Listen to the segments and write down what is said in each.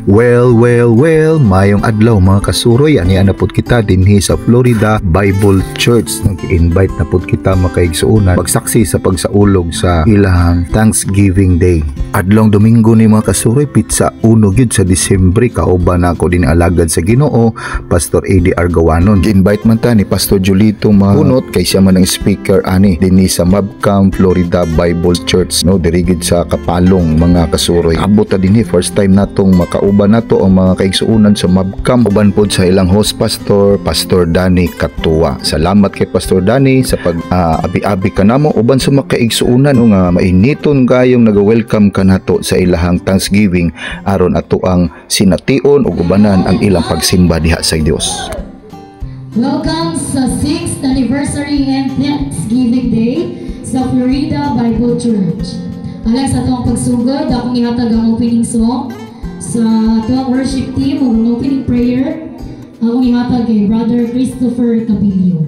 Well, mayong adlaw mga kasuroy, ani anapod kita dinhi sa Florida Bible Church. Nag-invite na pod kita makaigsuunan pagsaksi sa pagsaulog sa ilang Thanksgiving Day. Adlong Domingo ni mga kasuroy, pizza 1 gyud sa Disyembre, kauban ako din alagad sa Ginoo, Pastor A.D. Argawanon. Gi-invite man ta ni Pastor Julito Mahunot kay siya man ang speaker ani dinhi sa Mabcam Florida Bible Church, no, dirigid sa Kapalong mga kasuroy. Abot ta dinhi, first time natong makauban nato ang mga kaigsuunan sa Mabcam. Uban pod sa ilang host pastor, Pastor Danny Katua. Salamat kay Pastor Danny sa pag-abi-abi kanamo uban sa makaigsuunan nga mainiton gayong naga-welcome kanato sa ilahang Thanksgiving aron ato ang sination ug ubanan ang ilang pagsimba diha sa Dios. Welcome sa 6th anniversary and Thanksgiving Day sa Florida Bible Church. Alang sa itong pagsugod, akong ihatag ang opening song sa itong worship team o ang opening prayer. Akong ihatag kay Brother Christopher Capilio.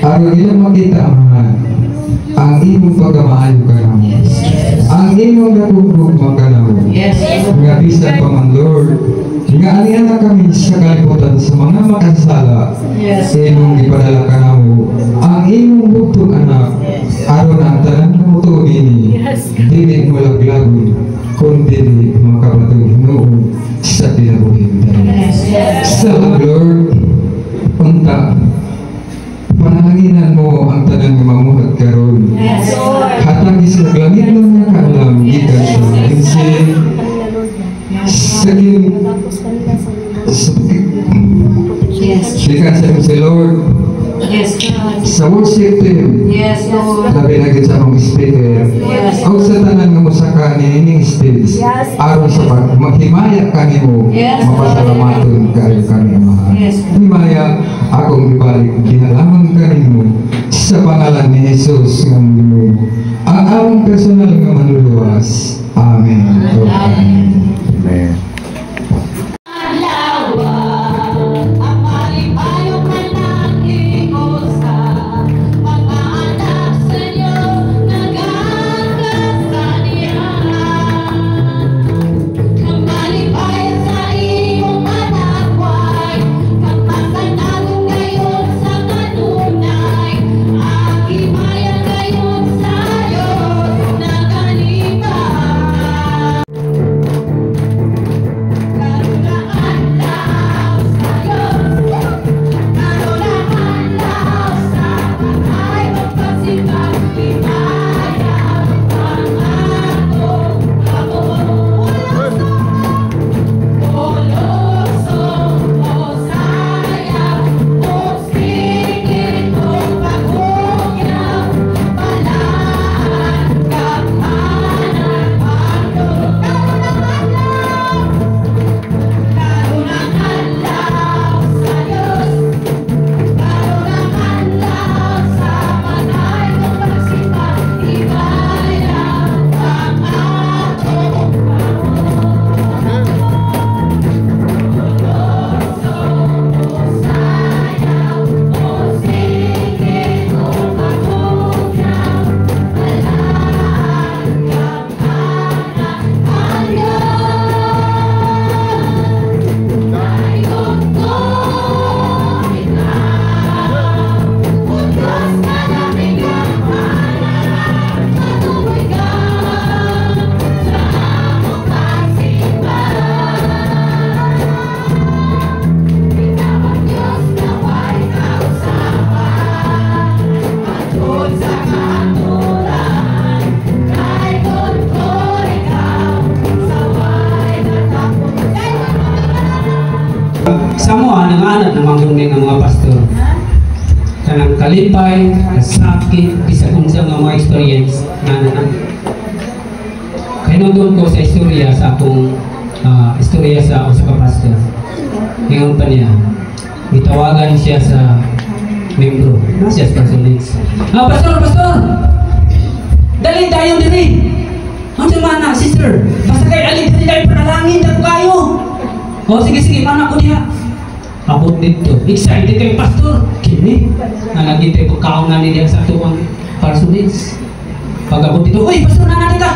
Ang iyong makita ang imong pagkamaayo ka namo. Ang imong natutugma ka namo. Nga bisan pa man, Lord, nga anihan na kami sa kalibutan sa mga makasala. Sa imong ipadala ka namo. Ang imong butong anak, aron ang tanan na muto ini, dili mo laglagon, kundi makabatong noon sa tinabuhin. Sa Lord, unta, panalanginan mo ang tanan nga mamuhat karon. Hatag sa langit ng mga kaalam gikan sa insin saging gikan sa Lord. Yes, God. Sa worship team. Yes, Lord. Labi na sa among speaker. Yes. Ang sa tanan nga musaka ni ining stage. Yes. Aron sa maghimaya kanimo. Yes. Mapasalamaton kayo kanimo. Yes. Himaya akong ibalik ginalaman kanimo sa pangalan ni Jesus ng ang among personal nga manluluwas. Amen. Amen. Amen. Samoa nanganap na manggunin ng mga pastor kanang kalipay, sakit, isa kung sa mga experience na kinundon ko sa istorya sa akong istorya sa usa ka pastor. Ngayon pa niya itawagan siya sa membro na siya sa personalis. Pastor! Dali tayo diri! Ang mana, sister! Basta kayo alin diri tayo panalangin na kayo! Sige, mana ko diha! Abot dito. Excited kay pastor. Kini. Nalagi tayo pagkaunan niya sa tuwang personalis. Pag abot dito, uy, pastor na natin ka!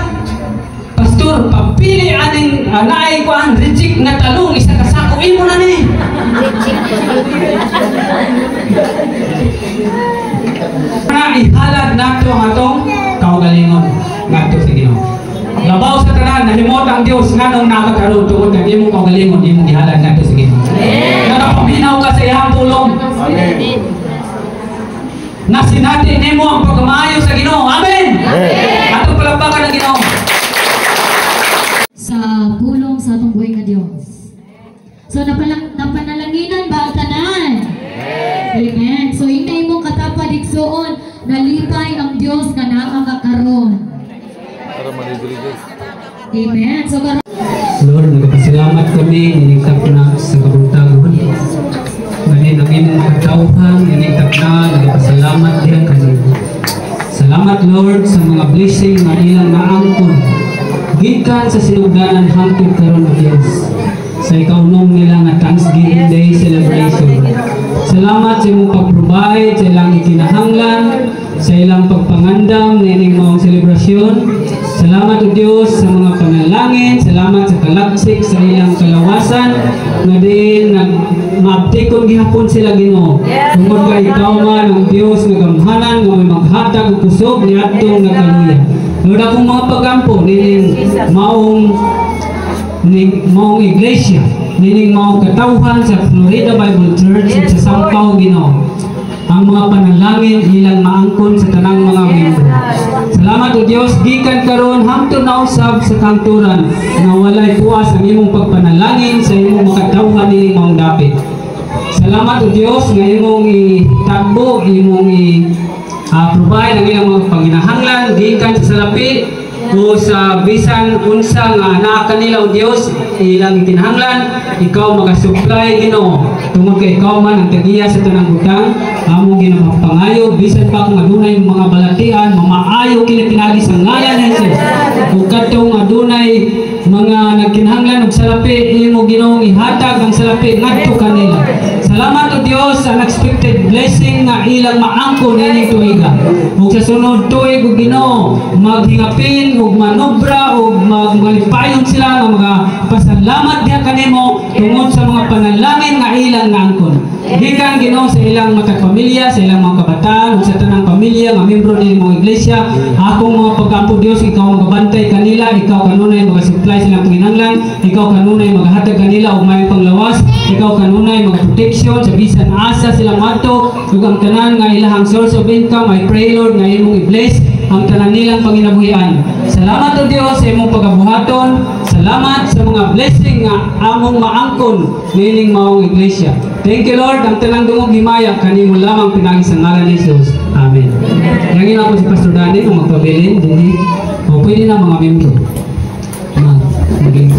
Pastor, papili aning naay ko ang reject na talong isa kasakuin mo na ni. Ihalad nato ang atong kaugalingon nato sa Ginoo. Labaw sa tanan nahimot ang Dios nganong nakakaroon tungod kag imong kaugalingon imong gihalad nato sa Ginoo. Nakapaminaw ka sa iyang pulong. Amen. Nasinati nimo ang pagmaayo sa Ginoo. Amen. Atong palakpakan ang Ginoo. Sa pulong sa atong buhay nga Dios. So napanalanginan ba ang tanan? Amen. So hindi mo katapad igsuon nalipay ang Dios nga nakakaroon. Amen. So Lord, nagpasalamat kami ninigtap na sa kabuntagon. Ngayon ang imong katawhan, ninigtap na, nagpasalamat din kanino. Salamat Lord sa mga blessing na ilang naangkon. Gikan sa sinugdanan hangtod karon o Diyos. Sa ikaunom nila nga Thanksgiving Day celebration. Salamat sa imong pag-provide, sa ilang ikinahanglan, sa ilang pagpangandam nining mong selebrasyon. Salamat o Diyos sa mga panalangin, salamat sa kalagsik sa ilang kalawasan na din maaptikon gihapon sila Ginoo. Tungod kay ikaw man ang Diyos nga gamhanan nga may maghatag og kusog niadtong nagkaluya. Lord, akong mga pagampo nining maong iglesia, nining maong katawhan sa Florida Bible Church at sa Sampaw Ginoo. Ang mga panalangin ilang maangkon sa tanang mga membro. Salamat o Diyos, gikan karon hangtod na usab sa kanturan na walay puas ang imong pagpanalangin sa imong makatawhan nining maong dapit. Salamat o Diyos nga imong itagbo, imong provide ang ilang mga panginahanglan gikan sa salapi o sa bisan unsa nga naa kanila o Dios ilang kinahanglan, ikaw magasupply Ginoo tungod kay ikaw man ang tagiya sa tanang butang. Amo Ginoo pangayo bisan pa kung adunay mga balatian mamaayo kini pinagi sa ngalan ni Jesus. Ug kadtong adunay mga nagkinahanglan og salapi imo Ginoo ihatag ang salapi ngadto kanila. Salamat o Dios sa unexpected blessing nga ilang maangko nining tuiga. Ug sa sunod tuig o Ginoo maghingapin ug manobra ug magmalipayon sila nga mga pasalamat diha kanimo tungod sa mga panalangin nga ilang naangkon. Gikan Ginoo sa ilang mga pamilya, sa ilang mga kabataan ug sa tanang pamilya nga membro ni mga iglesia, akong mga pagkampo Dios ikaw magabantay kanila, ikaw kanunay mag-supply silang panginahanglan, ikaw kanunay maghatag kanila og may panglawas, ikaw kanunay mag-protection sa bisan asa sila madto ug ang tanan nga ilahang source of income. I pray Lord nga imong i-bless ang tanan nilang panginabuhian. Salamat o Dios sa imong pagabuhaton. Salamat sa mga blessing nga among maangkon nining maong iglesia. Thank you Lord, ang tanang dungog himaya kanimo lamang pinagi sa ngalan ni Jesus. Amen. Yangin ako si Pastor Danny kung magpabilin, hindi o pwede na mga membro. Maging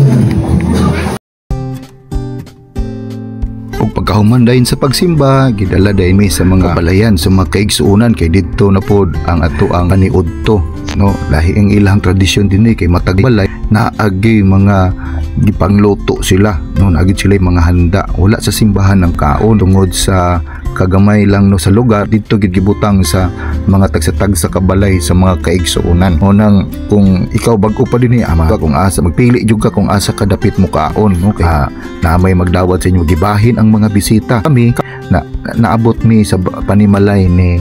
ug pagkahuman dayon sa pagsimba gidala dayon mi sa mga balayan sa mga kaigsuonan kay didto na pod ang ato ang kaniudto no. Lahi ang ilang tradisyon dinhi kay matag balay na agi mga gipangluto sila no, agid sila mga handa wala sa simbahan ng kaon tungod sa kagamay lang no sa lugar dito gid gibutang sa mga tagsatag sa kabalay sa mga kaigsuonan. O nang kung ikaw bag-o pa dinhi ama kung asa magpili jud ka kung asa ka dapit mo kaon no kay na may magdawat sa inyo gibahin ang mga bisita. Kami naabot mi sa panimalay ni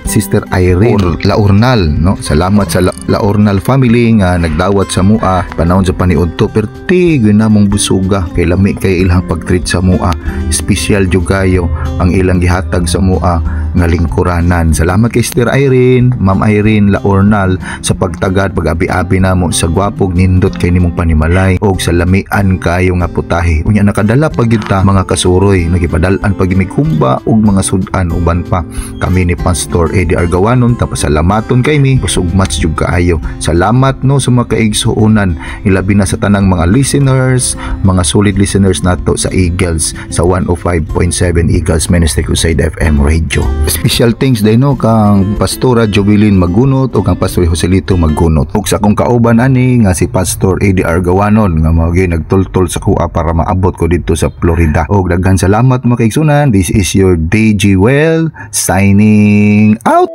Sister Irene Laurnal no. Salamat sa Laurnal family nga nagdawat sa mua panahon sa paniudto perti ginamong busuga kay lami kay ilang pagtreat sa mua. Special jud kayo ang ilang gihatag sa mua nga lingkuranan. Salamat kay Sister Irene, Ma'am Irene Laurnal sa pagtagad pag-abi-abi namo sa gwapog nindot kay nimong panimalay og sa lamian kayo nga putahe. Unya nakadala pag yun ta mga kasuroy nagipadalan pag kumba og mga sudan uban pa kami ni Pastor Eddie Argawanon tapos salamaton kay mi busog match jud kaayo. Salamat no sa mga kaigsuonan ilabi na sa tanang mga listeners, mga solid listeners nato sa Eagles sa 105.7 Eagles Ministry Crusade FM Radio. Special thanks day no kang Pastora Jovelyn Magunot o kang Pastor Joselito Magunot ug sa akong kauban ani nga si Pastor Eddie Argawanon nga magi nagtultol sa kuha para maabot ko dito sa Florida. Og daghan salamat mga kaigsuonan. This is your DJ Well signing out.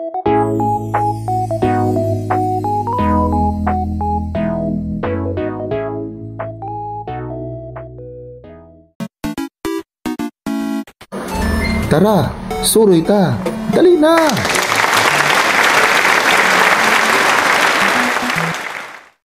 Tara, suroy ta. Dali na!